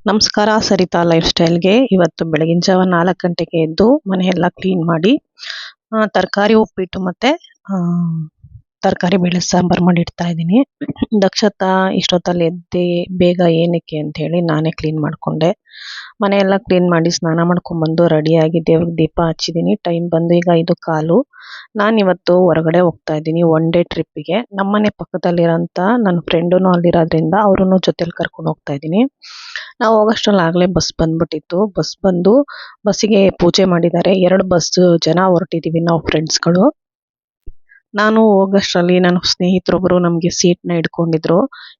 ನಮಸ್ಕಾರ ಸರಿತಾ ಲೈಫ್ ಸ್ಟೈಲ್ಗೆ. ಇವತ್ತು ಬೆಳಗಿನ ಜಾವ 4 ಗಂಟೆಗೆ ಎದ್ದು ಮನೆಯೆಲ್ಲ ಕ್ಲೀನ್ ಮಾಡಿ ತರಕಾರಿ ಉಪ್ಪಿಟ್ಟು ಮತ್ತು ತರಕಾರಿ ಬೇಳೆ ಸಾಂಬಾರು ಮಾಡಿಡ್ತಾ ಇದ್ದೀನಿ. ದಕ್ಷತಾ ಇಷ್ಟೊತ್ತಲ್ಲಿ ಎದ್ದೆ ಬೇಗ ಏನಕ್ಕೆ ಅಂಥೇಳಿ ನಾನೇ ಕ್ಲೀನ್ ಮಾಡಿಕೊಂಡೆ. ಮನೆಯೆಲ್ಲ ಕ್ಲೀನ್ ಮಾಡಿ ಸ್ನಾನ ಮಾಡ್ಕೊಂಡ್ಬಂದು ರೆಡಿಯಾಗಿ ದೇವ್ರಿಗೆ ದೀಪ ಹಚ್ಚಿದ್ದೀನಿ. ಟೈಮ್ ಬಂದು ಈಗ 5:15. ನಾನಿವತ್ತು ಹೊರಗಡೆ ಹೋಗ್ತಾ ಇದ್ದೀನಿ ಒನ್ ಡೇ ಟ್ರಿಪ್ಪಿಗೆ. ನಮ್ಮನೆ ಪಕ್ಕದಲ್ಲಿರೋಂಥ ನನ್ನ ಫ್ರೆಂಡೂ ಅಲ್ಲಿರೋದ್ರಿಂದ ಅವ್ರನ್ನೂ ಜೊತೆಲಿ ಕರ್ಕೊಂಡು ಹೋಗ್ತಾ ಇದ್ದೀನಿ. ನಾವು ಹೋಗೋಷ್ಟರಲ್ಲಿ ಆಗಲೇ ಬಸ್ ಬಂದ್ಬಿಟ್ಟಿತ್ತು. ಬಸ್ ಬಂದು ಬಸ್ಸಿಗೆ ಪೂಜೆ ಮಾಡಿದ್ದಾರೆ. 2 ಬಸ್ ಜನ ಹೊರಟಿದ್ದೀವಿ ನಾವು ಫ್ರೆಂಡ್ಸ್ಗಳು. ನಾನು ಹೋಗೋಷ್ಟರಲ್ಲಿ ನನ್ನ ಸ್ನೇಹಿತರೊಬ್ಬರು ನಮಗೆ ಸೀಟ್ನ ಹಿಡ್ಕೊಂಡಿದ್ರು.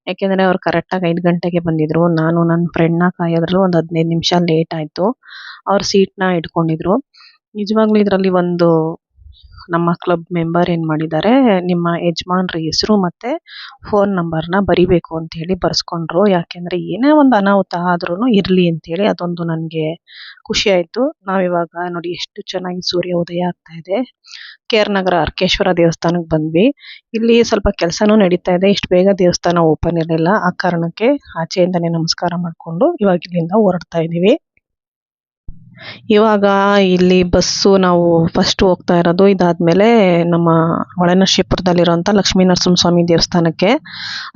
ಯಾಕೆಂದರೆ ಅವ್ರು ಕರೆಕ್ಟಾಗಿ 5 ಗಂಟೆಗೆ ಬಂದಿದ್ರು. ನಾನು ನನ್ನ ಫ್ರೆಂಡ್ನ ಕಾಯೋದ್ರಲ್ಲಿ ಒಂದು 15 ನಿಮಿಷ ಲೇಟ್ ಆಯಿತು. ಅವ್ರ ಸೀಟ್ನ ಹಿಡ್ಕೊಂಡಿದ್ರು. ನಿಜವಾಗ್ಲೂ ಇದರಲ್ಲಿ ಒಂದು ನಮ್ಮ ಕ್ಲಬ್ ಮೆಂಬರ್ ಏನು ಮಾಡಿದ್ದಾರೆ, ನಿಮ್ಮ ಯಜಮಾನ್ರ ಹೆಸರು ಮತ್ತು ಫೋನ್ ನಂಬರ್ನ ಬರಿಬೇಕು ಅಂಥೇಳಿ ಬರೆಸ್ಕೊಂಡ್ರು. ಯಾಕೆಂದರೆ ಏನೇ ಒಂದು ಅನಾಹುತ ಆದ್ರೂ ಇರಲಿ ಅಂಥೇಳಿ ಅದೊಂದು ನನಗೆ ಖುಷಿ ಆಯಿತು. ನಾವಿವಾಗ ನೋಡಿ ಎಷ್ಟು ಚೆನ್ನಾಗಿ ಸೂರ್ಯ ಉದಯ ಆಗ್ತಾ ಇದೆ. KR ನಗರ ಅರ್ಕೇಶ್ವರ ದೇವಸ್ಥಾನಕ್ಕೆ ಬಂದ್ವಿ. ಇಲ್ಲಿ ಸ್ವಲ್ಪ ಕೆಲಸನೂ ನಡೀತಾ ಇದೆ. ಇಷ್ಟು ಬೇಗ ದೇವಸ್ಥಾನ ಓಪನ್ ಇರಲಿಲ್ಲ. ಆ ಕಾರಣಕ್ಕೆ ಆಚೆಯಿಂದನೇ ನಮಸ್ಕಾರ ಮಾಡಿಕೊಂಡು ಇವಾಗ ಇಲ್ಲಿಂದ ಹೊರಡ್ತಾ ಇದ್ದೀವಿ. ಇವಾಗ ಇಲ್ಲಿ ಬಸ್ಸು ನಾವು ಫಸ್ಟ್ ಹೋಗ್ತಾ ಇರೋದು. ಇದಾದಮೇಲೆ ನಮ್ಮ ಹೊಳೆನರಸೀಪುರದಲ್ಲಿರೋಂಥ ಲಕ್ಷ್ಮೀ ನರಸಿಂಹಸ್ವಾಮಿ ದೇವಸ್ಥಾನಕ್ಕೆ.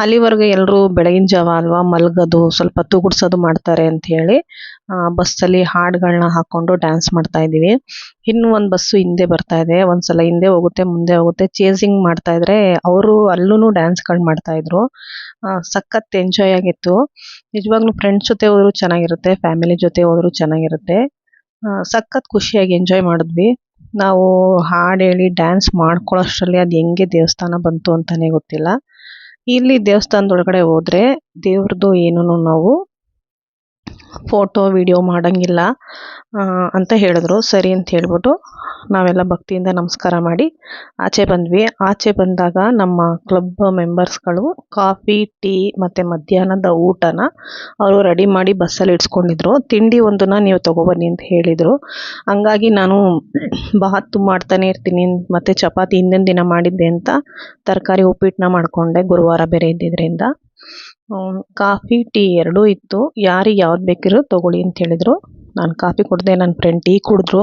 ಅಲ್ಲಿವರೆಗೆ ಎಲ್ಲರೂ ಬೆಳಗಿನ ಜಾವ ಅಲ್ವಾ, ಮಲಗೋದು ಸ್ವಲ್ಪ ತೂಗುಡ್ಸೋದು ಮಾಡ್ತಾರೆ ಅಂಥೇಳಿ ಬಸ್ಸಲ್ಲಿ ಹಾಡುಗಳನ್ನ ಹಾಕ್ಕೊಂಡು ಡ್ಯಾನ್ಸ್ ಮಾಡ್ತಾ ಇದ್ದೀವಿ. ಇನ್ನೂ ಒಂದು ಬಸ್ಸು ಹಿಂದೆ ಬರ್ತಾ ಇದೆ. ಒಂದ್ಸಲ ಹಿಂದೆ ಹೋಗುತ್ತೆ, ಮುಂದೆ ಹೋಗುತ್ತೆ. ಚೇಸಿಂಗ್ ಮಾಡ್ತಾ ಇದ್ರೆ ಅವರು ಅಲ್ಲೂ ಡ್ಯಾನ್ಸ್ಗಳು ಮಾಡ್ತಾಯಿದ್ರು. ಸಖತ್ ಎಂಜಾಯ್ ಆಗಿತ್ತು. ನಿಜವಾಗ್ಲೂ ಫ್ರೆಂಡ್ಸ್ ಜೊತೆ ಹೋದ್ರು ಚೆನ್ನಾಗಿರುತ್ತೆ, ಫ್ಯಾಮಿಲಿ ಜೊತೆ ಹೋದ್ರು ಚೆನ್ನಾಗಿರುತ್ತೆ. ಸಖತ್ ಖುಷಿಯಾಗಿ ಎಂಜಾಯ್ ಮಾಡಿದ್ವಿ. ನಾವು ಹಾಡು ಹೇಳಿ ಡ್ಯಾನ್ಸ್ ಮಾಡ್ಕೊಳ್ಳೋಷ್ಟರಲ್ಲಿ ಅದು ಹೆಂಗೆ ದೇವಸ್ಥಾನ ಬಂತು ಅಂತಲೇ ಗೊತ್ತಿಲ್ಲ. ಇಲ್ಲಿ ದೇವಸ್ಥಾನದೊಳಗಡೆ ಹೋದರೆ ದೇವ್ರದ್ದು ಏನೂ ನಾವು ಫೋಟೋ ವಿಡಿಯೋ ಮಾಡೋಂಗಿಲ್ಲ ಅಂತ ಹೇಳಿದ್ರು. ಸರಿ ಅಂತ ಹೇಳ್ಬಿಟ್ಟು ನಾವೆಲ್ಲ ಭಕ್ತಿಯಿಂದ ನಮಸ್ಕಾರ ಮಾಡಿ ಆಚೆ ಬಂದ್ವಿ. ಆಚೆ ಬಂದಾಗ ನಮ್ಮ ಕ್ಲಬ್ ಮೆಂಬರ್ಸ್ಗಳು ಕಾಫಿ, ಟೀ ಮತ್ತು ಮಧ್ಯಾಹ್ನದ ಊಟನ ಅವರು ರೆಡಿ ಮಾಡಿ ಬಸ್ಸಲ್ಲಿ ಇಡ್ಸ್ಕೊಂಡಿದ್ರು. ತಿಂಡಿ ಒಂದನ್ನು ನೀವು ತೊಗೊಬನ್ನಿ ಅಂತ ಹೇಳಿದರು. ಹಂಗಾಗಿ ನಾನು ಬಾತು ಮಾಡ್ತಾನೆ ಇರ್ತೀನಿ ಮತ್ತು ಚಪಾತಿ ಹಿಂದಿನ ದಿನ ಮಾಡಿದ್ದೆ ಅಂತ ತರಕಾರಿ ಉಪ್ಪಿಟ್ಟನ್ನ ಮಾಡಿಕೊಂಡೆ, ಗುರುವಾರ ಬೇರೆ ಇದ್ದಿದ್ದರಿಂದ. ಕಾಫಿ, ಟೀ ಎರಡೂ ಇತ್ತು. ಯಾರಿಗೆ ಯಾವ್ದು ಬೇಕಿರೋ ತೊಗೊಳ್ಳಿ ಅಂತ ಹೇಳಿದರು. ನಾನು ಕಾಫಿ ಕುಡಿದೆ, ನನ್ನ ಫ್ರೆಂಡ್ ಟೀ ಕುಡಿದ್ರು.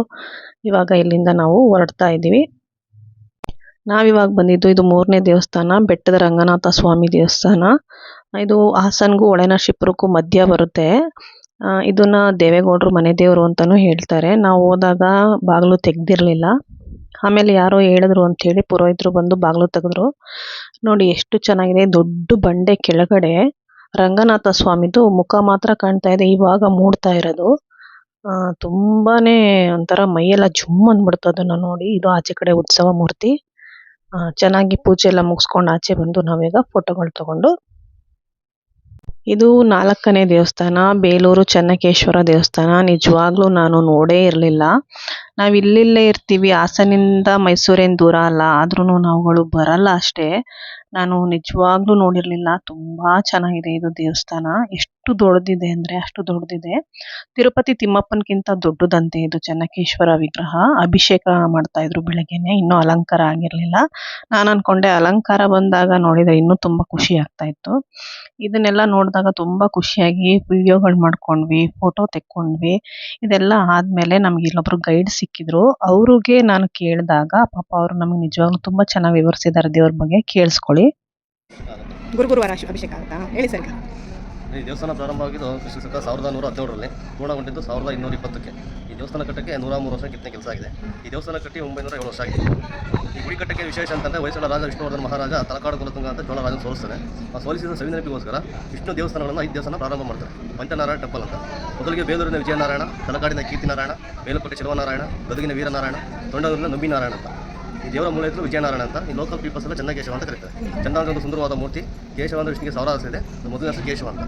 ಇವಾಗ ಇಲ್ಲಿಂದ ನಾವು ಹೊರಡ್ತಾ ಇದ್ದೀವಿ. ನಾವಿವಾಗ ಬಂದಿದ್ದು ಇದು 3ನೇ ದೇವಸ್ಥಾನ, ಬೆಟ್ಟದ ರಂಗನಾಥ ಸ್ವಾಮಿ ದೇವಸ್ಥಾನ. ಇದು ಹಾಸನ್ಗೂ ಹೊಳೆನರಸೀಪುರಕ್ಕೂ ಮಧ್ಯ ಬರುತ್ತೆ. ಇದನ್ನು ದೇವೇಗೌಡರು ಮನೆ ದೇವರು ಅಂತಲೂ ಹೇಳ್ತಾರೆ. ನಾವು ಹೋದಾಗ ಬಾಗಿಲು ತೆಗ್ದಿರಲಿಲ್ಲ. ಆಮೇಲೆ ಯಾರೋ ಹೇಳಿದ್ರು ಅಂಥೇಳಿ ಪುರೋಹಿತರು ಬಂದು ಬಾಗಿಲು ತೆಗೆದ್ರು. ನೋಡಿ ಎಷ್ಟು ಚೆನ್ನಾಗಿದೆ. ದೊಡ್ಡ ಬಂಡೆ ಕೆಳಗಡೆ ರಂಗನಾಥ ಸ್ವಾಮಿದು ಮುಖ ಮಾತ್ರ ಕಾಣ್ತಾ ಇದೆ. ಇವಾಗ ಮೂಡ್ತಾ ಇರೋದು. ತುಂಬಾ ಒಂಥರ ಮೈಯೆಲ್ಲ ಜುಮ್ ಅಂದ್ಬಿಡ್ತು ಅದನ್ನು ನೋಡಿ. ಇದು ಆಚೆ ಕಡೆ ಉತ್ಸವ ಮೂರ್ತಿ. ಚೆನ್ನಾಗಿ ಪೂಜೆ ಎಲ್ಲ ಮುಗಿಸ್ಕೊಂಡು ಆಚೆ ಬಂದು ನಾವೀಗ ಫೋಟೋಗಳು ತಗೊಂಡು. ಇದು 4ನೇ ದೇವಸ್ಥಾನ, ಬೇಲೂರು ಚೆನ್ನಕೇಶ್ವರ ದೇವಸ್ಥಾನ. ನಿಜವಾಗ್ಲೂ ನಾನು ನೋಡೇ ಇರಲಿಲ್ಲ. ನಾವು ಇಲ್ಲೇ ಇರ್ತೀವಿ, ಹಾಸನಿಂದ ಮೈಸೂರೇನು ದೂರ ಅಲ್ಲ, ಆದ್ರೂ ನಾವುಗಳು ಬರಲ್ಲ ಅಷ್ಟೇ. ನಾನು ನಿಜವಾಗ್ಲೂ ನೋಡಿರಲಿಲ್ಲ. ತುಂಬ ಚೆನ್ನಾಗಿದೆ ಇದು ದೇವಸ್ಥಾನ. ಎಷ್ಟು ದೊಡ್ಡದಿದೆ ಅಂದರೆ ಅಷ್ಟು ದೊಡ್ಡದಿದೆ. ತಿರುಪತಿ ತಿಮ್ಮಪ್ಪನಿಗಿಂತ ದೊಡ್ಡದಂತೆ ಇದು ಚೆನ್ನಕೇಶ್ವರ ವಿಗ್ರಹ. ಅಭಿಷೇಕ ಮಾಡ್ತಾಯಿದ್ರು ಬೆಳಗ್ಗೆನೆ, ಇನ್ನೂ ಅಲಂಕಾರ ಆಗಿರಲಿಲ್ಲ. ನಾನು ಅಂದ್ಕೊಂಡೆ ಅಲಂಕಾರ ಬಂದಾಗ ನೋಡಿದರೆ ಇನ್ನೂ ತುಂಬ ಖುಷಿ ಆಗ್ತಾಯಿತ್ತು. ಇದನ್ನೆಲ್ಲ ನೋಡಿದಾಗ ತುಂಬ ಖುಷಿಯಾಗಿ ವಿಡಿಯೋಗಳು ಮಾಡ್ಕೊಂಡ್ವಿ, ಫೋಟೋ ತೆಕ್ಕೊಂಡ್ವಿ. ಇದೆಲ್ಲ ಆದಮೇಲೆ ನಮ್ಗೆ ಇಲ್ಲೊಬ್ರು ಗೈಡ್ ಸಿಕ್ಕಿದ್ರು. ಅವ್ರಿಗೆ ನಾನು ಕೇಳಿದಾಗ ಪಾಪ ಅವರು ನಮಗೆ ನಿಜವಾಗ್ಲೂ ತುಂಬ ಚೆನ್ನಾಗಿ ವಿವರಿಸಿದ್ದಾರೆ ದೇವ್ರ ಬಗ್ಗೆ. ಕೇಳಿಸ್ಕೊಳ್ಳಿ. ಗುರುವಾರ ಅಭಿಷೇಕ ಆಗುತ್ತಾ ಹೇಳಿ ಸರ್. ಈ ದೇವಸ್ಥಾನ ಪ್ರಾರಂಭ ಆಗಿದ್ದು ಕ್ರಿಸ್ತ ಶಕ 1117ರಲ್ಲಿ, ಪೂರ್ಣಗೊಂಡಿದ್ದು 1220ಕ್ಕೆ. ಈ ದೇವಸ್ಥಾನ ಕಟ್ಟಕ್ಕೆ 103 ವರ್ಷ ಕಿತ್ತನೆ ಕೆಲಸ ಆಗಿದೆ. ಈ ದೇವಸ್ಥಾನ ಕಟ್ಟಿ 907 ವರ್ಷ ಆಗಿದೆ. ಈ ಗುಡಿ ಕಟ್ಟಕ್ಕೆ ವಿಶೇಷ ಅಂತಂದರೆ ಹೊಯ್ಸಳ ರಾಜ ವಿಷ್ಣುವರ್ಧನ ಮಹಾರಾಜ ತಲಕಾಡು ಕುಲತುಂಗ ಅಂತ ಚೋಳ ರಾಜನ ಸೋಲಿಸ್ತಾನೆ. ಆ ಸೋಲಿಸಿದ ಸವಿನೆನಪಿಗೋಸ್ಕರ ವಿಷ್ಣು ದೇವಸ್ಥಾನಗಳನ್ನು 5 ದೇವಸ್ಥಾನ ಪ್ರಾರಂಭ ಮಾಡ್ತಾರೆ. ಪಂಚನಾರಾಯಣ ಟೆಂಪಲ್ ಅಂತ. ಮೊದಲಿಗೆ ಬೇಲೂರಿನ ವಿಜಯನಾರಾಯಣ, ತಲಕಾಡಿನ ಕೀರ್ತಿನಾರಾಯಣ, ಮೇಲುಕೋಟೆ ಶಿವನಾರಾಯಣ, ಗದಗಿನ ವೀರನಾರಾಯಣ, ತೊಂಡೂರಿನ ನಂಬಿನಾರಾಯಣ ಅಂತ. ಈ ದೇವರ ಮೂಲ ಹೆಸರು ವಿಜಯನಾರಾಯಣ ಅಂತ. ಈ ಲೋಕಲ್ ಪೀಪಲ್ಸ್ ಎಲ್ಲ ಚೆನ್ನಕೇಶವ ಅಂತ ಕರೀತಾರೆ. ಚಂದಾಂಗ ಒಂದು ಸುಂದರವಾದ ಮೂರ್ತಿ. ಕೇಶವ ಅಂದರೆ ವಿಷ್ಣುಗೆ 1000 ಆಸೆ ಇದೆ. ಮೊದಲ ಹೆಸರು ಕೇಶವ ಅಂತ.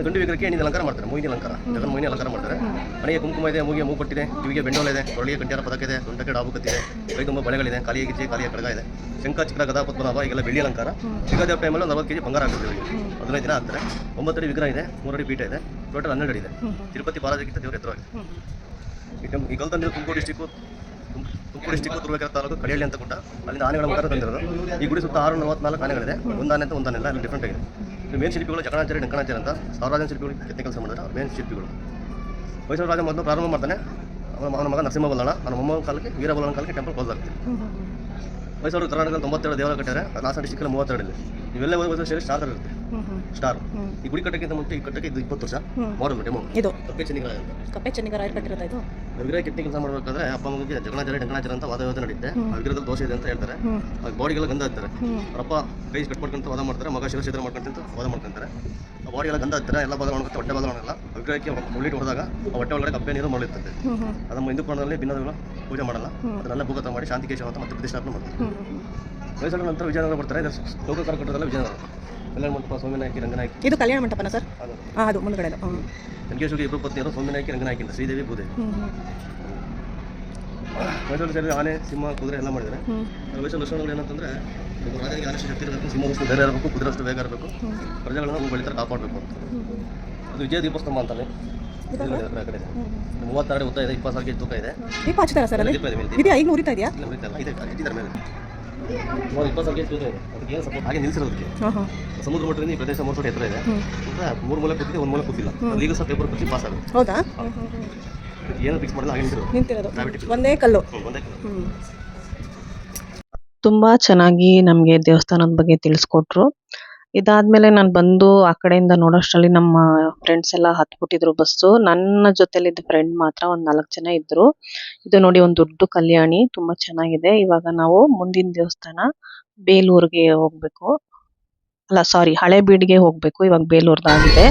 ಗಂಡು ವಿಗ್ರಹಕ್ಕೆ ಹೆಣ್ಣಿನ ಅಲಂಕಾರ ಮಾಡ್ತಾರೆ, ಮೊಯ್ನಿ ಅಲಂಕಾರ, ಜಗನ್ ಮೊಯ್ನಿ ಅಲಂಕಾರ ಮಾಡ್ತಾರೆ. ಮನೆಗೆ ಕುಂಕುಮ ಇದೆ, ಮೂಗಿಗೆ ಮೂಪಟ್ಟಿದೆ, ಕಿವಿಗೆ ಬೆಂಡೋಲ ಇದೆ, ಕೊರಳಿಗೆ ಕಂಠ್ಯಾರ ಪದಕ ಇದೆ, ಸೊಂಟಕ್ಕೆ ಡಾಬು ಕತ್ತಿದೆ, ಕೈ ತುಂಬ ಬಳೆಗಳಿದೆ, ಕಾಲಿಗೆ ಗಿಚ್ಚೆ, ಕಾಲಿಗೆ ಕಡಗ ಇದೆ, ಶಂಖ ಚಕ್ರ ಗದಾ ಪದ್ಮನಾಭ ಈಗೆಲ್ಲ ಬೆಳ್ಳಿ ಅಲಂಕಾರ. ಯುಗಾದಿ ಟೈಮಲ್ಲಿ 40 kg ಬಂಗಾರ ಹಾಕ್ತಿದ್ದೀವಿ. 15 ದಿನ ಆಗ್ತಾರೆ. 9 ಅಡಿ ವಿಗ್ರಹ ಇದೆ, 3 ಅಡಿ ಪೀಠ ಇದೆ, ಟೋಟಲ್ 12 ಅಡಿ ಇದೆ. ತಿರುಪತಿ ಬಾಲಾಜಿಗಿಂತ ದೇವರ ಎತ್ತರವಾಗಿದೆ. ಈ ಕಲ್ತಂದಿರೋ ತುಮಕೂರು ಡಿಸ್ಟಿಕ್ಕು ತುರುವೇಕೆರೆ ತಾಲೂಕು ಕಡಿಹಳ್ಳಿ ಅಂತ ಕೊಟ್ಟ. ಅಲ್ಲಿಂದ ಆನೆಗಳ ಮುಖಾಂತರ ತಂದಿರೋದು. ಈ ಗುಡಿ ಸುತ್ತ 644 ಆನೆಗಳಿದೆ. ಒಂದು ಆನೆ ಅಂತ ಒಂದಾನೆಲ್ಲ ಅಲ್ಲಿ ಡಿಫ್ರೆಂಟ್ ಆಗಿದೆ. ಮೇನ್ ಶಿಲ್ಪಿಗಳು ಜಕಣಾಚಾರ್ಯ ಡಂಕಣಾಚಾರ್ಯ ಅಂತ ಸಾವಿರಾಜನ ಶಿಲ್ಪಿಗಳು ಕೆತ್ತನೆ ಕೆಲಸ ಮಾಡಿದ್ರೆ ಅವ್ರು ಮೇನ್ ಶಿಲ್ಪಿಗಳು. ಹೊಯ್ಸಳ ರಾಜ ಮೊದಲು ಪ್ರಾರಂಭ ಮಾಡ್ತಾನೆ, ಅವನ ಮಗ ನರಸಿಂಹ ಬಲ್ಲಣ, ಅವನ ಮೊಮ್ಮನ ಕಾಲಕ್ಕೆ ವೀರಬಲ್ಲನ ಕಾಲಕ್ಕೆ ಟೆಂಪಲ್ ಕ್ಲೋಸ್ ಆಗುತ್ತೆ. ಹೊಯ್ಸಳರು ಕರ್ನಾಟಕದಲ್ಲಿ 97 ದೇವಾಲಯ ಕಟ್ಟಾರೆ, ಹಾಸನ ಡಿಸ್ಟಿಕಲ್ಲಿ 32 ಇವೆಲ್ಲ ಹೊಯ್ಸಳ ಸೇರಿ ಸ್ಟಾರ್ ಇರುತ್ತೆ. ಸ್ಟಾರ್ ಈ ಗುಡಿ ಕಟ್ಟಕ್ಕಿಂತ ಮುಂಚೆ ಈ ಕಟ್ಟಕ್ಕೆ ಇದು 20 ವರ್ಷ ಮಾಡಲ್ ಡೆಮೋ. ಇದು ಕಪ್ಪೆ ಚೆನ್ನಿಗರ ಕಪ್ಪೆ ಚೆನ್ನಿಗರಾಯರು ಕಟ್ಟಿರೋದು ಇದು. ವಿಗ್ರಹ ಕೆತ್ತನೆ ಕೆಲಸ ಮಾಡಬೇಕಾದ್ರೆ ಅಪ್ಪ ಮಗುಗೆ ಜಗಣಾಚಾರ್ಯ ಡಂಕಣಾಚಾರ್ಯ ಅಂತ ವಾದ ಯೋಚನೆ ನಡೆಯುತ್ತೆ. ಆ ವಿಗ್ರಹದಲ್ಲಿ ದೋಷ ಇದೆ ಅಂತ ಹೇಳ್ತಾರೆ. ಆ ಬಾಡಿಗೆಲ್ಲ ಗಂಧ ಹತ್ತಾರೆ. ಅವರಪ್ಪ ಕೈ ಕಟ್ ಮಾಡ್ಕೊಂತ ವಾದ ಮಾಡ್ತಾರೆ, ಮಗ ಶಿರಛೇದನ ಮಾಡ್ಕೊಂತ ವಾದ ಮಾಡ್ಕೊಂತಾರೆ. ಆ ಬಾಡಿ ಎಲ್ಲ ಗಂಧ ಹತ್ತಾರೆ, ಎಲ್ಲ ಭಾಗ ಮಾಡ್ಕೊತ ಹೊಟ್ಟೆ ಭಾಗ ಮಾಡಲ್ಲ. ವಿಗ್ರಹಕ್ಕೆ ಮುಳ್ಳಿಟ್ಟು ಹೊಡೆದಾಗ ಆ ಹೊಟ್ಟೆ ಒಳಗಡೆ ಕಪ್ಪೆ ನೀರು ಮರಳಿರ್ತದೆ. ಅದನ್ನು ಹಿಂದೂ ಪುರಾಣದಲ್ಲಿ ಭಿನ್ನಗಳು ಪೂಜೆ ಮಾಡಲ್ಲ, ಅದನ್ನೆಲ್ಲ ಭೂಗತ ಮಾಡಿ ಶಾಂತಿಕೇಶವ ಅಂತ ಮತ್ತೆ ಪ್ರತಿಷ್ಠಾಪನೆ ಮಾಡ್ತಾರೆ. ಹೊಯ್ಸಳ ನಂತರ ವಿಜಯನಗರ ಬರ್ತಾರೆ. ಲೋಕಕಾರ ಕಟ್ಟೋದಲ್ಲ ವಿಜಯನಗರ. ಕಲ್ಯಾಣ ಮಂಟಪ, ಸೋಮನಾಯಕಿ, ರಂಗನಾಯಕಿ. ಇದು ಕಲ್ಯಾಣ ಮಂಟಪನ ಸರ್? ಅದು ಮುಂದ್ಗಡೆ. ವೆಂಕಟೇಶ್ವರಿಗೆ ಇಬ್ಬರು ಪತ್ನಿಯರು ಸೋಮನಾಯಕಿ, ರಂಗನಾಯಕಿಂದ ಶ್ರೀದೇವಿ, ಭೂದೇವಿ. ಹೊಯ್ಸಳ ಸೇರಿ ಆನೆ, ಸಿಂಹ, ಕುದುರೆ ಎಲ್ಲ ಮಾಡಿದ್ದಾರೆ. ಹೊಯ್ಸಳ ಲಕ್ಷಣಗಳು ಏನಂತಂದ್ರೆ ರಾಜನಿಗೆ ಆನೆಷ್ಟು ಶಕ್ತಿ ಇರಬೇಕು, ಸಿಂಹದಷ್ಟು ಧೈರ್ಯ ಇರಬೇಕು, ಕುದುರೆಷ್ಟು ವೇಗ ಇರಬೇಕು, ಪ್ರಜೆಗಳನ್ನು ಬೆಳಿತಾರೆ ಕಾಪಾಡಬೇಕು ಅಂತ. ಅದು ವಿಜಯ ದೀಪಸ್ತಂಭ ಅಂತಲೇ ಕಡೆ 32 ಉದ್ದ ಇದೆ, 20 ಕೆಜಿ ತೂಕ ಇದೆ. ದೀಪ ಹಚ್ತಾರ ಸರ್ ಅಲ್ಲಿ? ದೀಪ ಇದೆ ಮೇಲೆ. ಇದೆಯಾ? ಈಗ ಉರಿತಾ ಇದೆಯಾ? ಇಲ್ಲ ಉರಿತಾ ಇದೆ, ಇಟ್ಟಿದ್ದಾರೆ ಮೇಲೆ. 20 ಕೆಜಿ ತೂಕ ಇದೆ. ಅದಕ್ಕೆ ಏನು ಸಪೋರ್ಟ್ ಹಾಗೆ ನಿಲ್ಲಿಸಿರೋದಕ್ಕೆ. ಸಮುದ್ರ ಮಟ್ಟದಿಂದ ಈ ಪ್ರದೇಶ 3 ಫುಟ್ ಎತ್ತರ ಇದೆ. ಅಂದ್ರೆ 3 ಮೂಲೆ ಕೂತಿದೆ, 1 ಮೂಲೆ ಕೂತಿಲ್ಲ. ಈಗ ಸಹ ಪೇಪರ್ ಕಟ್ಟಿ ಪಾಸ್ ಆಗುತ್ತೆ. ಹೌದಾ? ಏನು ಫಿಕ್ಸ್ ಮಾಡಿಲ್ಲ, ಹಾಗೆ ನಿಂತಿರೋದು ಒಂದೇ ಕಲ್ಲು. ಒಂದೇ ಕಲ್ಲು. ತುಂಬ ಚೆನ್ನಾಗಿ ನಮಗೆ ದೇವಸ್ಥಾನದ ಬಗ್ಗೆ ತಿಳಿಸ್ಕೊಟ್ರು. ಇದಾದ್ಮೇಲೆ ನಾನು ಬಂದು ಆ ಕಡೆಯಿಂದ ನೋಡೋಷ್ಟರಲ್ಲಿ ನಮ್ಮ ಫ್ರೆಂಡ್ಸ್ ಎಲ್ಲ ಹತ್ಬಿಟ್ಟಿದ್ರು ಬಸ್ಸು. ನನ್ನ ಜೊತೆಲಿದ್ದ ಫ್ರೆಂಡ್ ಮಾತ್ರ ಒಂದು 4 ಜನ ಇದ್ರು. ಇದು ನೋಡಿ ಒಂದು ದೊಡ್ಡ ಕಲ್ಯಾಣಿ, ತುಂಬ ಚೆನ್ನಾಗಿದೆ. ಇವಾಗ ನಾವು ಮುಂದಿನ ದೇವಸ್ಥಾನ ಬೇಲೂರಿಗೆ ಹೋಗ್ಬೇಕು. ಅಲ್ಲ ಸಾರಿ, ಹಳೇಬೀಡಿಗೆ ಹೋಗ್ಬೇಕು. ಇವಾಗ ಬೇಲೂರ್ದಾಗಿದೆ.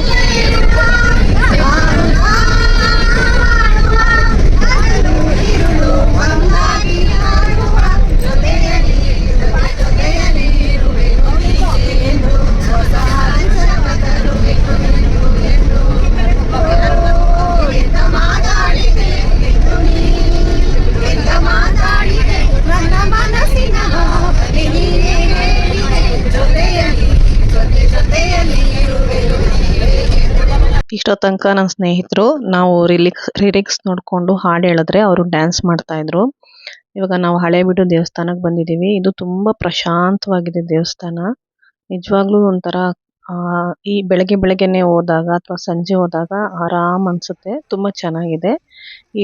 ಇಷ್ಟೋ ತನಕ ನನ್ನ ಸ್ನೇಹಿತರು ನಾವು ರಿಲಿಕ್ಸ್ ನೋಡಿಕೊಂಡು ಹಾಡು ಹೇಳಿದ್ರೆ ಅವರು ಡ್ಯಾನ್ಸ್ ಮಾಡ್ತಾ ಇದ್ರು. ಇವಾಗ ನಾವು ಹಳೇಬೀಡು ದೇವಸ್ಥಾನಕ್ಕೆ ಬಂದಿದ್ದೀವಿ. ಇದು ತುಂಬ ಪ್ರಶಾಂತವಾಗಿದೆ ದೇವಸ್ಥಾನ. ನಿಜವಾಗ್ಲೂ ಒಂಥರ ಈ ಬೆಳಗ್ಗೆನೆ ಹೋದಾಗ ಅಥವಾ ಸಂಜೆ ಹೋದಾಗ ಆರಾಮ್ ಅನ್ಸುತ್ತೆ. ತುಂಬ ಚೆನ್ನಾಗಿದೆ.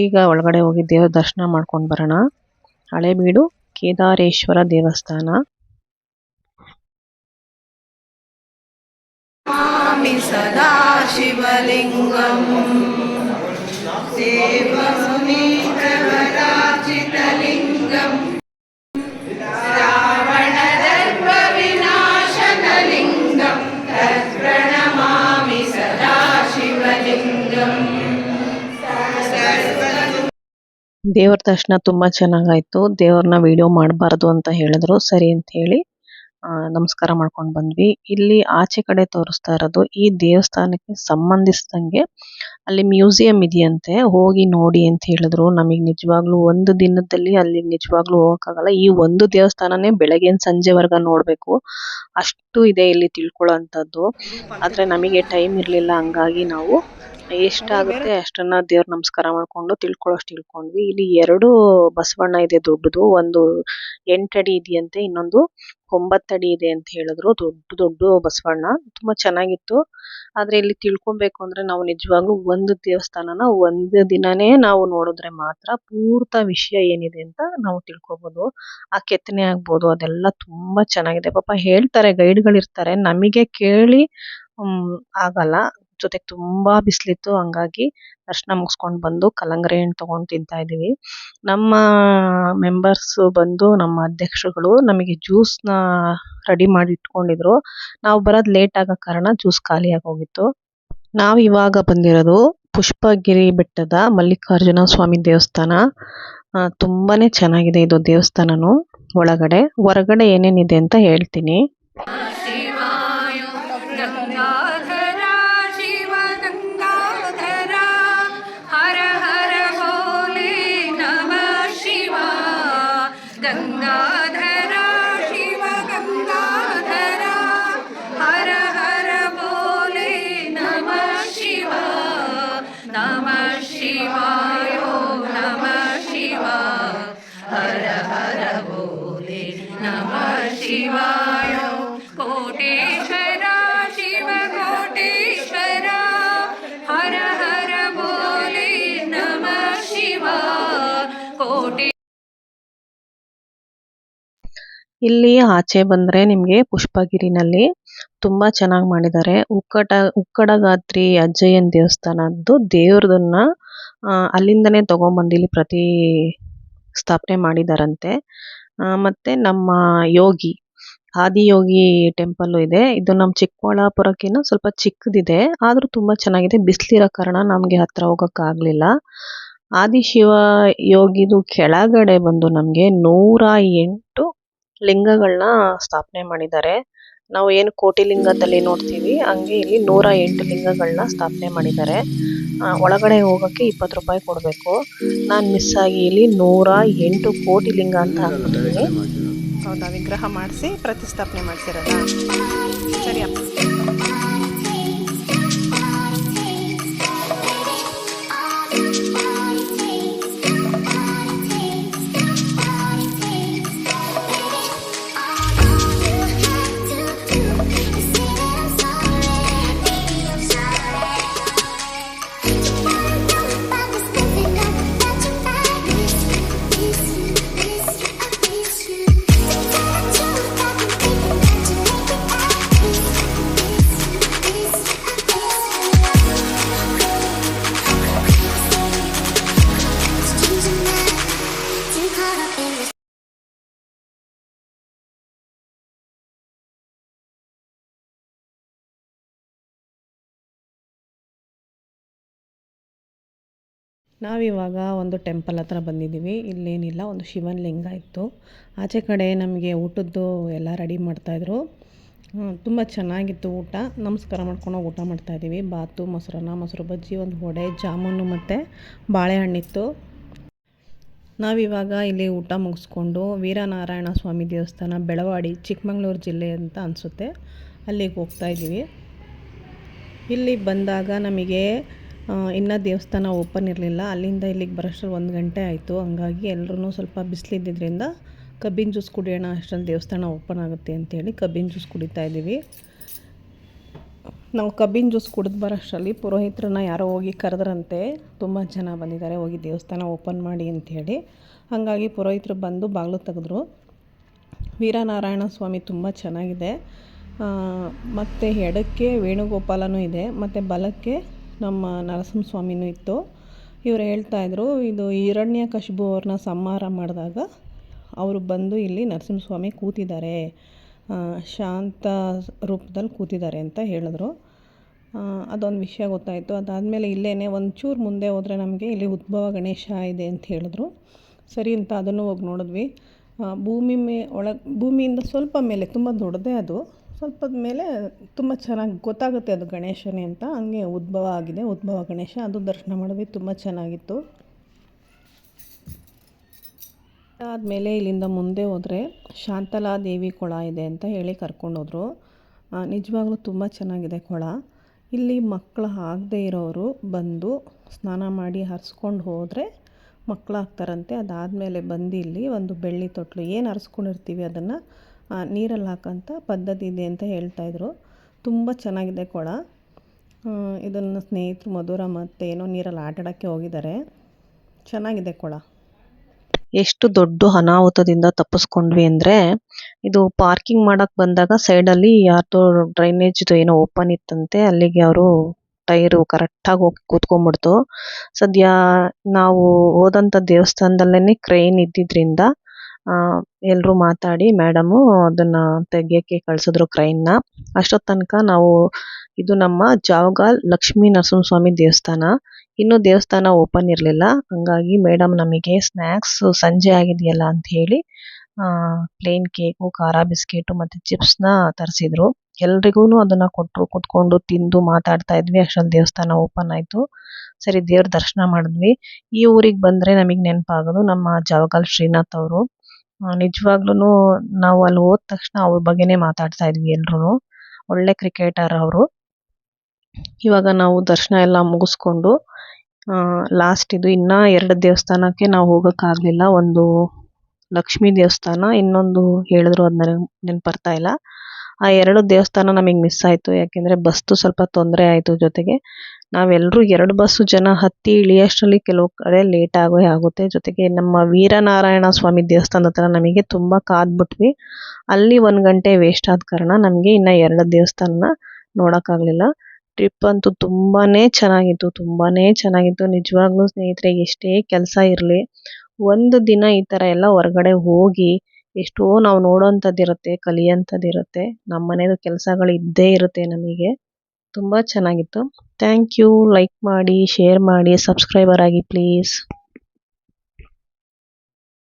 ಈಗ ಒಳಗಡೆ ಹೋಗಿ ದೇವ್ರ ದರ್ಶನ ಮಾಡ್ಕೊಂಡು ಬರೋಣ. ಹಳೇಬೀಡು ಕೇದಾರೇಶ್ವರ ದೇವಸ್ಥಾನ. ಸದಾ ಶಿವಲಿಂಗಂ ಸೇವಸುನೀತವರಾಜಿತಲಿಂಗಂ ರಾವಣದರ್ಪ ವಿನಾಶನಲಿಂಗಂ ತತ್ಪ್ರಣಮಾಮಿ ಸದಾ ಶಿವಲಿಂಗಂ. ದೇವರ ದರ್ಶನ ತುಂಬಾ ಚೆನ್ನಾಗಾಯ್ತು. ದೇವ್ರನ್ನ ವಿಡಿಯೋ ಮಾಡಬಾರ್ದು ಅಂತ ಹೇಳಿದ್ರು. ಸರಿ ಅಂತ ಹೇಳಿ ನಮಸ್ಕಾರ ಮಾಡ್ಕೊಂಡು ಬಂದ್ವಿ. ಇಲ್ಲಿ ಆಚೆ ಕಡೆ ತೋರಿಸ್ತಾ ಇರೋದು ಈ ದೇವಸ್ಥಾನಕ್ಕೆ ಸಂಬಂಧಿಸಿದಂಗೆ ಅಲ್ಲಿ ಮ್ಯೂಸಿಯಂ ಇದೆಯಂತೆ, ಹೋಗಿ ನೋಡಿ ಅಂತ ಹೇಳಿದ್ರು. ನಮಗೆ ನಿಜವಾಗ್ಲೂ ಒಂದು ದಿನದಲ್ಲಿ ಅಲ್ಲಿ ನಿಜವಾಗ್ಲೂ ಹೋಗಕ್ಕಾಗಲ್ಲ. ಈ ಒಂದು ದೇವಸ್ಥಾನನೇ ಬೆಳಗಿನ ಸಂಜೆವರೆಗ ನೋಡ್ಬೇಕು, ಅಷ್ಟು ಇದೆ ಇಲ್ಲಿ ತಿಳ್ಕೊಳ್ಳೋ ಅಂಥದ್ದು. ಆದ್ರೆ ನಮಗೆ ಟೈಮ್ ಇರ್ಲಿಲ್ಲ, ಹಂಗಾಗಿ ನಾವು ಎಷ್ಟಾಗುತ್ತೆ ಅಷ್ಟನ್ನ ದೇವ್ರ ನಮಸ್ಕಾರ ಮಾಡ್ಕೊಂಡು ತಿಳ್ಕೊಳ್ಳೋಷ್ಟು ತಿಳ್ಕೊಂಡ್ವಿ. ಇಲ್ಲಿ 2 ಬಸವಣ್ಣ ಇದೆ ದೊಡ್ಡದು. ಒಂದು 8 ಅಡಿ ಇದೆಯಂತೆ, ಇನ್ನೊಂದು 9 ಅಡಿ ಇದೆ ಅಂತ ಹೇಳಿದ್ರು. ದೊಡ್ಡ ಬಸವಣ್ಣ ತುಂಬಾ ಚೆನ್ನಾಗಿತ್ತು. ಆದ್ರೆ ಇಲ್ಲಿ ತಿಳ್ಕೊಬೇಕು ಅಂದ್ರೆ ನಾವು ನಿಜವಾಗ್ಲೂ ಒಂದು ದೇವಸ್ಥಾನನ ಒಂದು ದಿನನೇ ನಾವು ನೋಡಿದ್ರೆ ಮಾತ್ರ ಪೂರ್ತ ವಿಷಯ ಏನಿದೆ ಅಂತ ನಾವು ತಿಳ್ಕೊಬಹುದು. ಆ ಕೆತ್ತನೆ ಆಗ್ಬೋದು, ಅದೆಲ್ಲ ತುಂಬಾ ಚೆನ್ನಾಗಿದೆ. ಪಾಪ ಹೇಳ್ತಾರೆ, ಗೈಡ್ಗಳಿರ್ತಾರೆ, ನಮಗೆ ಕೇಳಿ ಆಗಲ್ಲ. ಜೊತೆಗೆ ತುಂಬಾ ಬಿಸಿಲಿತ್ತು, ಹಂಗಾಗಿ ದರ್ಶನ ಮುಗಿಸ್ಕೊಂಡು ಬಂದು ಕಲ್ಲಂಗಡಿ ಹಣ್ಣು ತಗೊಂಡು ತಿಂತಾ ಇದೀವಿ. ನಮ್ಮ ಮೆಂಬರ್ಸ್ ಬಂದು ನಮ್ಮ ಅಧ್ಯಕ್ಷರುಗಳು ನಮಗೆ ಜ್ಯೂಸ್ನ ರೆಡಿ ಮಾಡಿ ಇಟ್ಕೊಂಡಿದ್ರು. ನಾವು ಬರೋದು ಲೇಟ್ ಆಗೋ ಕಾರಣ ಜ್ಯೂಸ್ ಖಾಲಿಯಾಗಿ ಹೋಗಿತ್ತು. ನಾವು ಇವಾಗ ಬಂದಿರೋದು ಪುಷ್ಪಗಿರಿ ಬೆಟ್ಟದ ಮಲ್ಲಿಕಾರ್ಜುನ ಸ್ವಾಮಿ ದೇವಸ್ಥಾನ. ತುಂಬಾನೇ ಚೆನ್ನಾಗಿದೆ ಇದು ದೇವಸ್ಥಾನನು. ಒಳಗಡೆ ಹೊರಗಡೆ ಏನೇನಿದೆ ಅಂತ ಹೇಳ್ತೀನಿ. ಶಿವಾಯ ಕೋಟೇಶ್ವರ ಶಿವ ಕೋಟಿ ಇಲ್ಲಿ ಆಚೆ ಬಂದರೆ ನಿಮಗೆ ಪುಷ್ಪಗಿರಿನಲ್ಲಿ ತುಂಬ ಚೆನ್ನಾಗಿ ಮಾಡಿದ್ದಾರೆ. ಉಕ್ಕಡಗಾತ್ರಿ ಅಜ್ಜಯ್ಯನ ದೇವಸ್ಥಾನದ್ದು ದೇವ್ರದನ್ನ ಅಲ್ಲಿಂದನೇ ತೊಗೊಂಬಂದು ಇಲ್ಲಿ ಸ್ಥಾಪನೆ ಮಾಡಿದಾರಂತೆ. ಮತ್ತು ನಮ್ಮ ಯೋಗಿ ಆದಿಯೋಗಿ ಟೆಂಪಲ್ಲು ಇದೆ. ಇದು ನಮ್ಮ ಚಿಕ್ಕಬಳ್ಳಾಪುರಕ್ಕಿಂತ ಸ್ವಲ್ಪ ಚಿಕ್ಕದಿದೆ, ಆದರೂ ತುಂಬ ಚೆನ್ನಾಗಿದೆ. ಬಿಸಿಲಿರೋ ಕಾರಣ ನಮಗೆ ಹತ್ರ ಹೋಗೋಕ್ಕಾಗಲಿಲ್ಲ. ಆದಿಶಿವ ಯೋಗಿದು ಕೆಳಗಡೆ ಬಂದು ನಮಗೆ 108 ಲಿಂಗಗಳನ್ನ ಸ್ಥಾಪನೆ ಮಾಡಿದ್ದಾರೆ. ನಾವು ಏನು ಕೋಟಿ ಲಿಂಗದಲ್ಲಿ ನೋಡ್ತೀವಿ ಹಂಗೆ ಇಲ್ಲಿ 108 ಲಿಂಗಗಳನ್ನ ಸ್ಥಾಪನೆ ಮಾಡಿದ್ದಾರೆ. ಒಳಗಡೆ ಹೋಗೋಕ್ಕೆ 20 ರೂಪಾಯಿ ಕೊಡಬೇಕು. ನಾನು ಮಿಸ್ ಆಗಿ ಇಲ್ಲಿ 108 ಕೋಟಿ ಲಿಂಗ ಅಂತ ಹಾಕ್ಬಿಟ್ಟಿದ್ದೀನಿ. ಹೌದಾ, ವಿಗ್ರಹ ಮಾಡಿಸಿ ಪ್ರತಿಷ್ಠಾಪನೆ ಮಾಡಿಸಿರೋದಾ? ಸರಿ ಅಪ್ಪ. ನಾವಿವಾಗ ಒಂದು ಟೆಂಪಲ್ ಹತ್ರ ಬಂದಿದ್ದೀವಿ. ಇಲ್ಲೇನಿಲ್ಲ, ಒಂದು ಶಿವನ ಲಿಂಗ ಇತ್ತು. ಆಚೆ ಕಡೆ ನಮಗೆ ಊಟದ್ದು ಎಲ್ಲ ರೆಡಿ ಮಾಡ್ತಾಯಿದ್ರು. ತುಂಬ ಚೆನ್ನಾಗಿತ್ತು ಊಟ. ನಮಸ್ಕಾರ ಮಾಡ್ಕೊಂಡು ಊಟ ಮಾಡ್ತಾಯಿದ್ದೀವಿ. ಬಾತು, ಮೊಸರನ್ನ, ಮೊಸರು ಬಜ್ಜಿ, ಒಂದು ವಡೆ, ಜಾಮೂನು ಮತ್ತು ಬಾಳೆಹಣ್ಣಿತ್ತು. ನಾವಿವಾಗ ಇಲ್ಲಿ ಊಟ ಮುಗಿಸ್ಕೊಂಡು ವೀರನಾರಾಯಣ ಸ್ವಾಮಿ ದೇವಸ್ಥಾನ, ಬೆಳವಾಡಿ, ಚಿಕ್ಕಮಗಳೂರು ಜಿಲ್ಲೆ ಅಂತ ಅನಿಸುತ್ತೆ, ಅಲ್ಲಿಗೆ ಹೋಗ್ತಾಯಿದ್ದೀವಿ. ಇಲ್ಲಿ ಬಂದಾಗ ನಮಗೆ ಇನ್ನೂ ದೇವಸ್ಥಾನ ಓಪನ್ ಇರಲಿಲ್ಲ. ಅಲ್ಲಿಂದ ಇಲ್ಲಿಗೆ ಬರೋಷ್ಟ್ರಲ್ಲಿ 1 ಗಂಟೆ ಆಯಿತು. ಹಂಗಾಗಿ ಎಲ್ಲರೂ ಸ್ವಲ್ಪ ಬಿಸಿಲಿದ್ದಿದ್ದರಿಂದ ಕಬ್ಬಿನ ಜ್ಯೂಸ್ ಕುಡಿಯೋಣ, ಅಷ್ಟರಲ್ಲಿ ದೇವಸ್ಥಾನ ಓಪನ್ ಆಗುತ್ತೆ ಅಂತೇಳಿ ಕಬ್ಬಿನ ಜ್ಯೂಸ್ ಕುಡಿತಾ ಇದ್ದೀವಿ. ನಾವು ಕಬ್ಬಿನ ಜ್ಯೂಸ್ ಕುಡಿದು ಬರೋಷ್ಟರಲ್ಲಿ ಪುರೋಹಿತರನ್ನ ಯಾರೋ ಹೋಗಿ ಕರೆದ್ರಂತೆ, ತುಂಬ ಜನ ಬಂದಿದ್ದಾರೆ, ಹೋಗಿ ದೇವಸ್ಥಾನ ಓಪನ್ ಮಾಡಿ ಅಂಥೇಳಿ. ಹಾಗಾಗಿ ಪುರೋಹಿತರು ಬಂದು ಬಾಗಿಲು ತೆಗೆದ್ರು. ವೀರನಾರಾಯಣ ಸ್ವಾಮಿ ತುಂಬ ಚೆನ್ನಾಗಿದೆ. ಮತ್ತು ಎಡಕ್ಕೆ ವೇಣುಗೋಪಾಲನೂ ಇದೆ, ಮತ್ತು ಬಲಕ್ಕೆ ನಮ್ಮ ನರಸಿಂಹಸ್ವಾಮಿನೂ ಇತ್ತು. ಇವರು ಹೇಳ್ತಾಯಿದ್ರು, ಇದು ಹಿರಣ್ಯಕಶಿಪು ಅವ್ರನ್ನ ಸಂಹಾರ ಮಾಡಿದಾಗ ಅವರು ಬಂದು ಇಲ್ಲಿ ನರಸಿಂಹಸ್ವಾಮಿ ಕೂತಿದ್ದಾರೆ, ಶಾಂತ ರೂಪದಲ್ಲಿ ಕೂತಿದ್ದಾರೆ ಅಂತ ಹೇಳಿದ್ರು. ಅದೊಂದು ವಿಷಯ ಗೊತ್ತಾಯಿತು. ಅದಾದಮೇಲೆ ಇಲ್ಲೇ ಒಂಚೂರು ಮುಂದೆ ಹೋದರೆ ನಮಗೆ ಇಲ್ಲಿ ಉದ್ಭವ ಗಣೇಶ ಇದೆ ಅಂತ ಹೇಳಿದ್ರು. ಸರಿ ಅಂತ ಅದನ್ನು ಹೋಗಿ ನೋಡಿದ್ವಿ. ಭೂಮಿಯಿಂದ ಸ್ವಲ್ಪ ಮೇಲೆ, ತುಂಬ ದೊಡ್ಡದೇ ಅದು, ಸ್ವಲ್ಪದ ಮೇಲೆ ತುಂಬ ಚೆನ್ನಾಗಿ ಗೊತ್ತಾಗುತ್ತೆ ಅದು ಗಣೇಶನೇ ಅಂತ. ಹಂಗೆ ಉದ್ಭವ ಆಗಿದೆ, ಉದ್ಭವ ಗಣೇಶ. ಅದು ದರ್ಶನ ಮಾಡಿದ್ವಿ, ತುಂಬ ಚೆನ್ನಾಗಿತ್ತು. ಆದಮೇಲೆ ಇಲ್ಲಿಂದ ಮುಂದೆ ಹೋದರೆ ಶಾಂತಲಾ ದೇವಿ ಕೊಳ ಇದೆ ಅಂತ ಹೇಳಿ ಕರ್ಕೊಂಡೋದ್ರು. ನಿಜವಾಗ್ಲೂ ತುಂಬ ಚೆನ್ನಾಗಿದೆ ಕೊಳ. ಇಲ್ಲಿ ಮಕ್ಕಳು ಆಗದೇ ಇರೋರು ಬಂದು ಸ್ನಾನ ಮಾಡಿ ಹರಿಸ್ಕೊಂಡು ಹೋದರೆ ಮಕ್ಕಳಾಗ್ತಾರಂತೆ. ಅದಾದಮೇಲೆ ಬಂದು ಇಲ್ಲಿ ಒಂದು ಬೆಳ್ಳಿ ತೊಟ್ಲು, ಏನು ಹರಿಸ್ಕೊಂಡಿರ್ತೀವಿ ಅದನ್ನು ನೀರಲ್ಲಿ ಹಾಕೋಂಥ ಪದ್ಧತಿ ಇದೆ ಅಂತ ಹೇಳ್ತಾಯಿದ್ರು. ತುಂಬ ಚೆನ್ನಾಗಿದೆ ಕೊಳ. ಇದನ್ನು ಸ್ನೇಹಿತರು ಮಧುರ ಮತ್ತು ಏನೋ ನೀರಲ್ಲಿ ಆಟಾಡೋಕ್ಕೆ ಹೋಗಿದ್ದಾರೆ. ಚೆನ್ನಾಗಿದೆ ಕೊಳ. ಎಷ್ಟು ದೊಡ್ಡ ಅನಾಹುತದಿಂದ ತಪ್ಪಿಸ್ಕೊಂಡ್ವಿ ಅಂದರೆ, ಇದು ಪಾರ್ಕಿಂಗ್ ಮಾಡೋಕ್ಕೆ ಬಂದಾಗ ಸೈಡಲ್ಲಿ ಯಾರ್ದೋ ಡ್ರೈನೇಜ್ದು ಏನೋ ಓಪನ್ ಇತ್ತಂತೆ, ಅಲ್ಲಿಗೆ ಅವರು ಟೈರು ಕರೆಕ್ಟಾಗಿ ಹೋಗಿ ಕೂತ್ಕೊಂಡ್ಬಿಡ್ತು. ಸದ್ಯ ನಾವು ಹೋದಂಥ ದೇವಸ್ಥಾನದಲ್ಲೇ ಕ್ರೈನ್ ಇದ್ದಿದ್ದರಿಂದ ಎಲ್ಲರೂ ಮಾತಾಡಿ ಮೇಡಮು ಅದನ್ನು ತೆಗಿಯೋಕ್ಕೆ ಕಳಿಸಿದ್ರು ಕ್ರೈನ್ನ. ಅಷ್ಟೊತ್ತು ತನಕ ನಾವು, ಇದು ನಮ್ಮ ಜಾವಗಾಲ್ ಲಕ್ಷ್ಮೀ ನರಸಿಂಹಸ್ವಾಮಿ ದೇವಸ್ಥಾನ, ಇನ್ನೂ ದೇವಸ್ಥಾನ ಓಪನ್ ಇರಲಿಲ್ಲ. ಹಂಗಾಗಿ ಮೇಡಮ್ ನಮಗೆ ಸ್ನ್ಯಾಕ್ಸು ಸಂಜೆ ಆಗಿದೆಯಲ್ಲ ಅಂಥೇಳಿ ಪ್ಲೇನ್ ಕೇಕು, ಖಾರ ಬಿಸ್ಕೆಟು ಮತ್ತು ಚಿಪ್ಸ್ನ ತರಿಸಿದ್ರು. ಎಲ್ರಿಗೂ ಅದನ್ನು ಕೊಟ್ಟರು. ಕೂತ್ಕೊಂಡು ತಿಂದು ಮಾತಾಡ್ತಾ ಇದ್ವಿ. ಅಷ್ಟರಲ್ಲಿ ದೇವಸ್ಥಾನ ಓಪನ್ ಆಯಿತು. ಸರಿ, ದೇವ್ರ ದರ್ಶನ ಮಾಡಿದ್ವಿ. ಈ ಊರಿಗೆ ಬಂದರೆ ನಮಗೆ ನೆನಪಾಗೋದು ನಮ್ಮ ಜಾವಗಾಲ್ ಶ್ರೀನಾಥ್ ಅವರು. ನಿಜವಾಗ್ಲೂ ನಾವು ಅಲ್ಲಿ ಹೋದ ತಕ್ಷಣ ಅವ್ರ ಬಗ್ಗೆನೇ ಮಾತಾಡ್ತಾ ಇದ್ವಿ ಎಲ್ರೂ. ಒಳ್ಳೆ ಕ್ರಿಕೆಟರ್ ಅವರು. ಇವಾಗ ನಾವು ದರ್ಶನ ಎಲ್ಲ ಮುಗಿಸ್ಕೊಂಡು ಲಾಸ್ಟ್ ಇದು ಇನ್ನೂ 2 ದೇವಸ್ಥಾನಕ್ಕೆ ನಾವು ಹೋಗೋಕ್ಕಾಗಲಿಲ್ಲ. ಒಂದು ಲಕ್ಷ್ಮೀ ದೇವಸ್ಥಾನ, ಇನ್ನೊಂದು ಹೇಳಿದ್ರು, ಅದು ನನಗೆ ನೆನಪು ಬರ್ತಾ ಇಲ್ಲ. ಆ 2 ದೇವಸ್ಥಾನ ನಮಗೆ ಮಿಸ್ ಆಯಿತು. ಯಾಕೆಂದರೆ ಬಸ್ದು ಸ್ವಲ್ಪ ತೊಂದರೆ ಆಯಿತು. ಜೊತೆಗೆ ನಾವೆಲ್ಲರೂ 2 ಬಸ್ಸು ಜನ ಹತ್ತಿ ಇಳಿಯೋಷ್ಟರಲ್ಲಿ ಕೆಲವು ಕಡೆ ಲೇಟ್ ಆಗುತ್ತೆ. ಜೊತೆಗೆ ನಮ್ಮ ವೀರನಾರಾಯಣ ಸ್ವಾಮಿ ದೇವಸ್ಥಾನದ ಹತ್ರ ನಮಗೆ ತುಂಬ ಕಾದ್ಬಿಟ್ವಿ. ಅಲ್ಲಿ 1 ಗಂಟೆ ವೇಸ್ಟ್ ಆದ ಕಾರಣ ನಮಗೆ ಇನ್ನು 2 ದೇವಸ್ಥಾನನ ನೋಡೋಕ್ಕಾಗಲಿಲ್ಲ. ಟ್ರಿಪ್ ಅಂತೂ ತುಂಬಾ ಚೆನ್ನಾಗಿತ್ತು. ನಿಜವಾಗ್ಲೂ ಸ್ನೇಹಿತರೆ, ಎಷ್ಟೇ ಕೆಲಸ ಇರಲಿ, ಒಂದು ದಿನ ಈ ಥರ ಎಲ್ಲ ಹೊರಗಡೆ ಹೋಗಿ ಎಷ್ಟೋ ನಾವು ನೋಡೋವಂಥದ್ದಿರುತ್ತೆ, ಕಲಿಯೋಂಥದ್ದಿರುತ್ತೆ. ನಮ್ಮ ಮನೇದು ಕೆಲಸಗಳು ಇದ್ದೇ ಇರುತ್ತೆ ನಮಗೆ. ತುಂಬ ಚೆನ್ನಾಗಿತ್ತು. Thank you. ಲೈಕ್ ಮಾಡಿ, ಶೇರ್ ಮಾಡಿ, ಸಬ್ಸ್ಕ್ರೈಬರ್ ಆಗಿ ಪ್ಲೀಸ್.